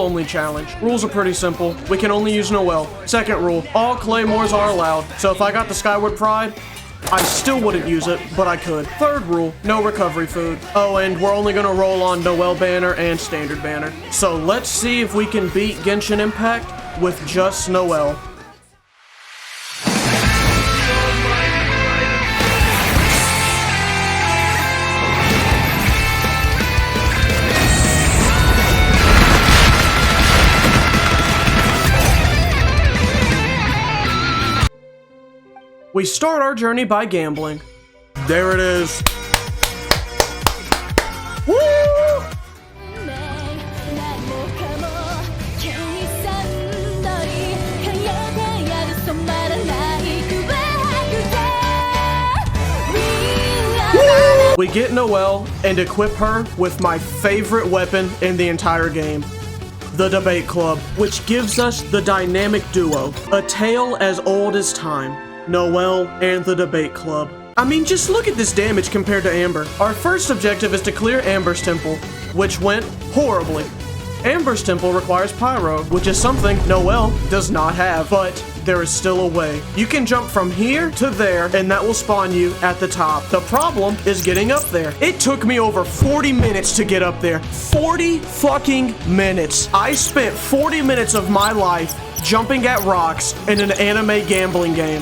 only challenge. Rules are pretty simple. We can only use Noelle. Second rule, all claymores are allowed. So if I got the Skyward Pride, I still wouldn't use it, but I could. Third rule, no recovery food. Oh, and we're only gonna roll on Noelle banner and standard banner. So let's see if we can beat Genshin Impact with just Noelle. We start our journey by gambling. There it is. Woo! We get Noelle and equip her with my favorite weapon in the entire game, the Debate Club, which gives us the dynamic duo, a tale as old as time. Noelle and the Debate Club. I mean, just look at this damage compared to Amber. Our first objective is to clear Amber's temple, which went horribly. Amber's temple requires pyro, which is something Noelle does not have, but there is still a way. You can jump from here to there, and that will spawn you at the top. The problem is getting up there. It took me over 40 minutes to get up there. 40 fucking minutes. I spent 40 minutes of my life jumping at rocks in an anime gambling game.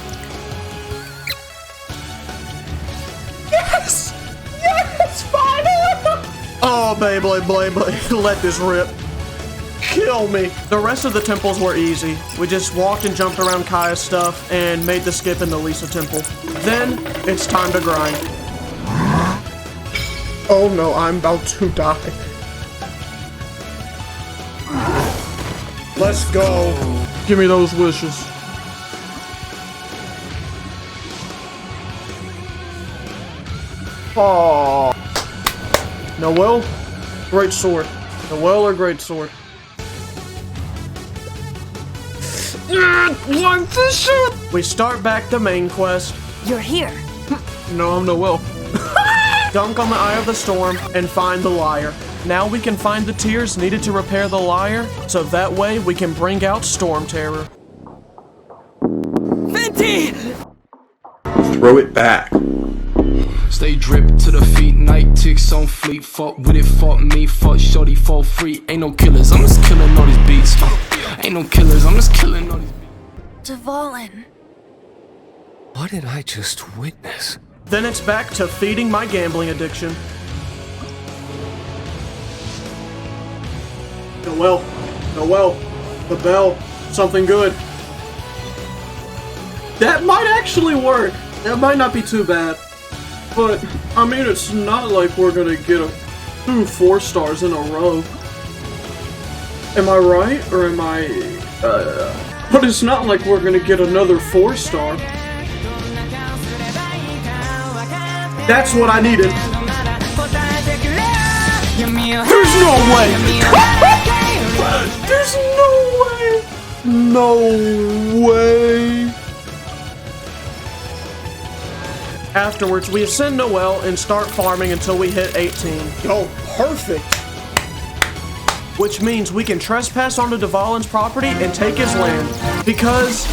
Yes! Yes! Finally! Oh, Beyblade, let this rip. Kill me. The rest of the temples were easy. We just walked and jumped around Kaya's stuff and made the skip in the Lisa temple. Then, it's time to grind. Oh no, I'm about to die. Let's go. Give me those wishes. Oh, Noelle, great sword. Noelle or great sword. We start back the main quest. You're here. No, I'm Noelle. Dunk on the Eye of the Storm and find the lyre. Now we can find the tears needed to repair the lyre, so that way we can bring out Storm Terror. Venti! Throw it back. Stay dripped to the feet, night ticks on fleet. Fuck with it, fuck me, fuck shorty, fall free. Ain't no killers, I'm just killing all these beats. Ain't no killers, I'm just killing all these beats. Dvalin. What did I just witness? Then it's back to feeding my gambling addiction. Noelle, the bell, something good. That might actually work. That might not be too bad. But, I mean, it's not like we're gonna get 2 4 stars in a row. Am I right? Or am I... But it's not like we're gonna get another 4-star. That's what I needed. There's no way! There's no way! No way! Afterwards, we ascend Noelle and start farming until we hit 18. Oh, perfect! Which means we can trespass onto Dvalin's property and take his land. Because...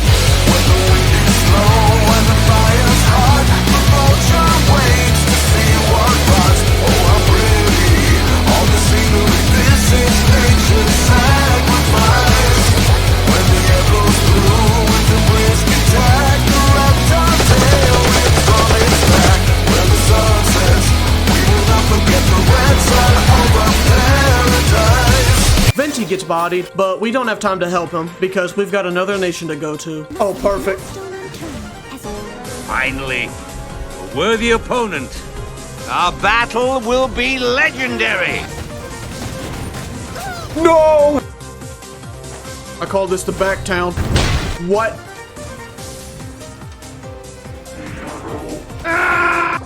Venti gets bodied, but we don't have time to help him because we've got another nation to go to. Oh, perfect. Finally, a worthy opponent. Our battle will be legendary. No! I call this the back town. What?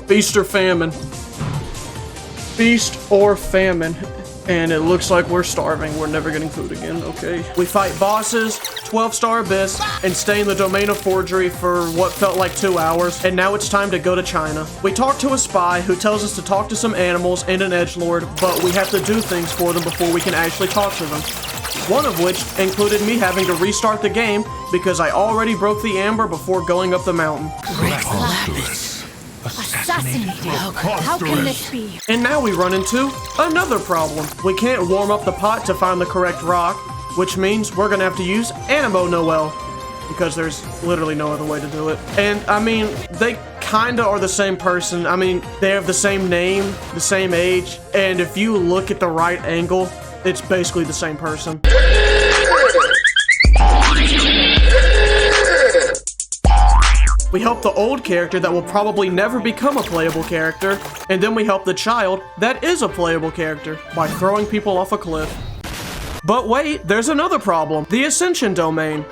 Feast or famine. Feast or famine. And it looks like we're starving. We're never getting food again, okay. We fight bosses, 12-star abyss, and stay in the domain of forgery for what felt like 2 hours. And now it's time to go to China. We talk to a spy who tells us to talk to some animals and an edgelord, but we have to do things for them before we can actually talk to them. one of which included me having to restart the game because I already broke the amber before going up the mountain. Assassinated. How can this be? And now we run into another problem. We can't warm up the pot to find the correct rock, which means we're gonna have to use Animo Noelle, because there's literally no other way to do it. And I mean, they kinda are the same person. I mean, they have the same name, the same age, and if you look at the right angle, it's basically the same person. We help the old character that will probably never become a playable character, and then we help the child that is a playable character by throwing people off a cliff. But wait, there's another problem. The Ascension domain.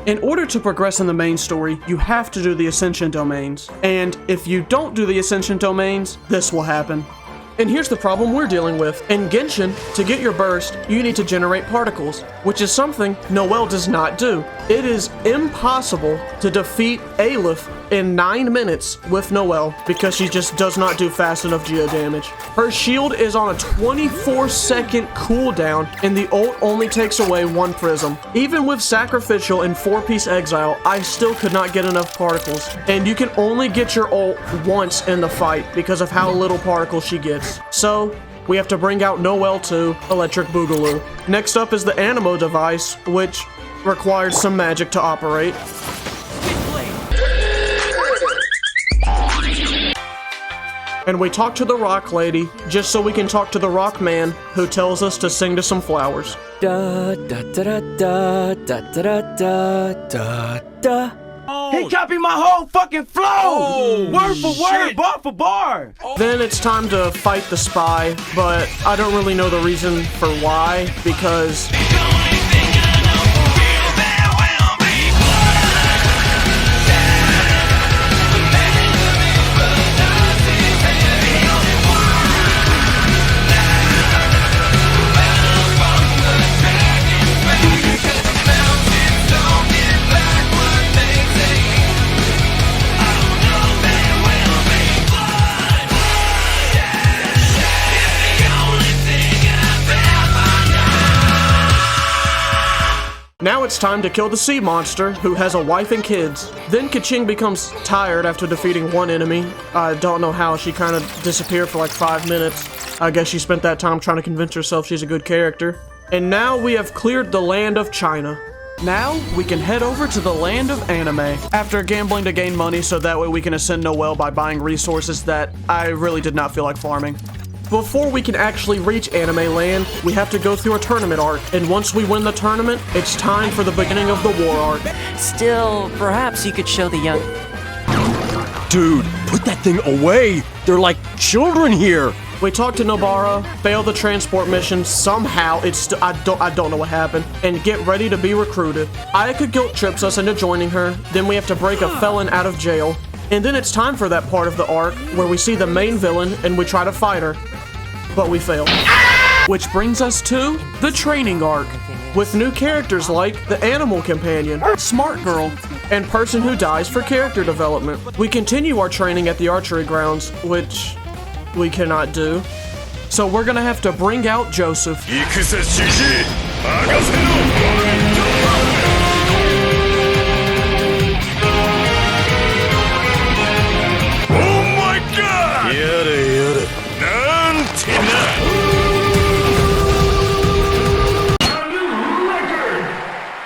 In order to progress in the main story, you have to do the Ascension domains. And if you don't do the Ascension domains, this will happen. And here's the problem we're dealing with. In Genshin, to get your burst, you need to generate particles, which is something Noelle does not do. It is impossible to defeat Aleph in 9 minutes with Noelle because she just does not do fast enough geo damage. Her shield is on a 24-second cooldown, and the ult only takes away 1 prism. Even with Sacrificial and 4-piece Exile, I still could not get enough particles. And you can only get your ult once in the fight because of how little particles she gets. So, we have to bring out Noelle 2, Electric Boogaloo. Next up is the Animo device, which requires some magic to operate. And we talk to the Rock Lady, just so we can talk to the Rock Man, who tells us to sing to some flowers. Da da da da da da da da da da. He copied my whole fucking flow! Word for word, bar for bar! Then it's time to fight the spy, but I don't really know the reason for why, because now it's time to kill the sea monster, who has a wife and kids. Then Kaching becomes tired after defeating one enemy. I don't know how, she kind of disappeared for like 5 minutes. I guess she spent that time trying to convince herself she's a good character. And now we have cleared the land of China. Now we can head over to the land of anime. After gambling to gain money so that way we can ascend Noelle by buying resources that I really did not feel like farming. Before we can actually reach Anime Land, we have to go through a tournament arc, and once we win the tournament, it's time for the beginning of the war arc. Still, perhaps you could show the young. Dude, put that thing away! They're like children here! We talk to Nobara, fail the transport mission somehow, I don't know what happened, and get ready to be recruited. Ayaka guilt trips us into joining her, then we have to break a felon out of jail. And then it's time for that part of the arc where we see the main villain and we try to fight her, but we fail. Which brings us to the training arc, with new characters like the Animal Companion, Smart Girl, and Person Who Dies for character development. We continue our training at the archery grounds, which we cannot do. So we're gonna have to bring out Joseph.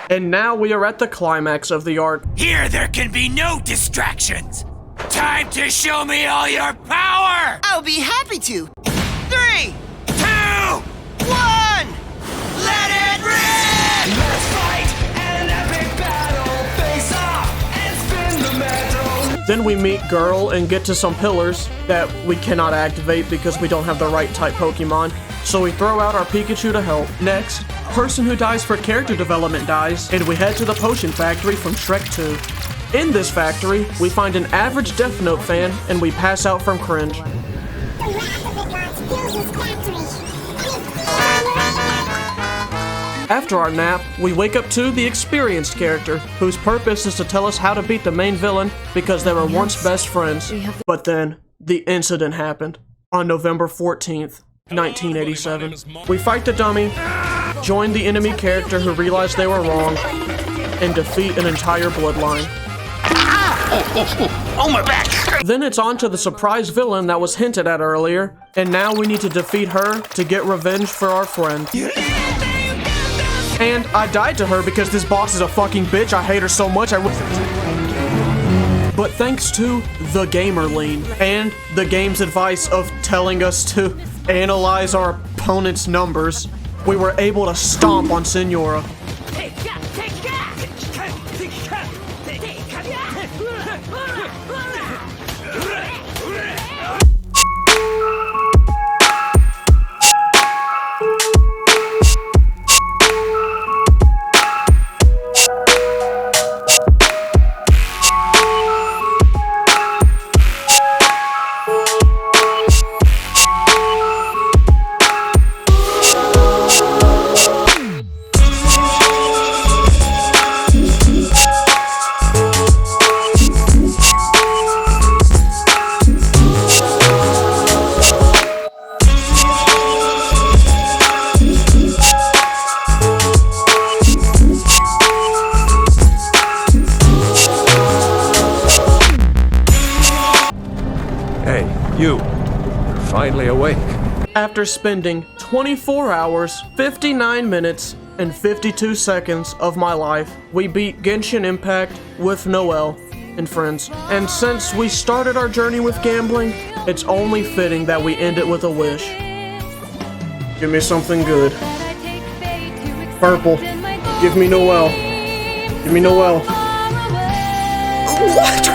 And now we are at the climax of the arc. Here there can be no distractions. Time to show me all your power! I'll be happy to. 3, 2, 1! Let it rip! Let's fight an epic battle! Face off and spin the metal! Then we meet Girl and get to some pillars that we cannot activate because we don't have the right type Pokemon. So we throw out our Pikachu to help. Next, Person Who Dies for character development dies, and we head to the potion factory from Shrek 2. In this factory, we find an average Death Note fan, and we pass out from cringe. After our nap, we wake up to the experienced character, whose purpose is to tell us how to beat the main villain because they were once best friends. But then, the incident happened on November 14th. 1987. We fight the dummy, join the enemy character who realized they were wrong, and defeat an entire bloodline. Oh, my back! Then it's on to the surprise villain that was hinted at earlier, and now we need to defeat her to get revenge for our friend. And I died to her because this boss is a fucking bitch. I hate her so much. But thanks to the gamer lean and the game's advice of telling us to analyze our opponent's numbers, we were able to stomp on Senora. You're finally awake. After spending 24 hours, 59 minutes, and 52 seconds of my life, we beat Genshin Impact with Noelle and friends. And since we started our journey with gambling, it's only fitting that we end it with a wish. Give me something good. Purple. Give me Noelle. Give me Noelle. What?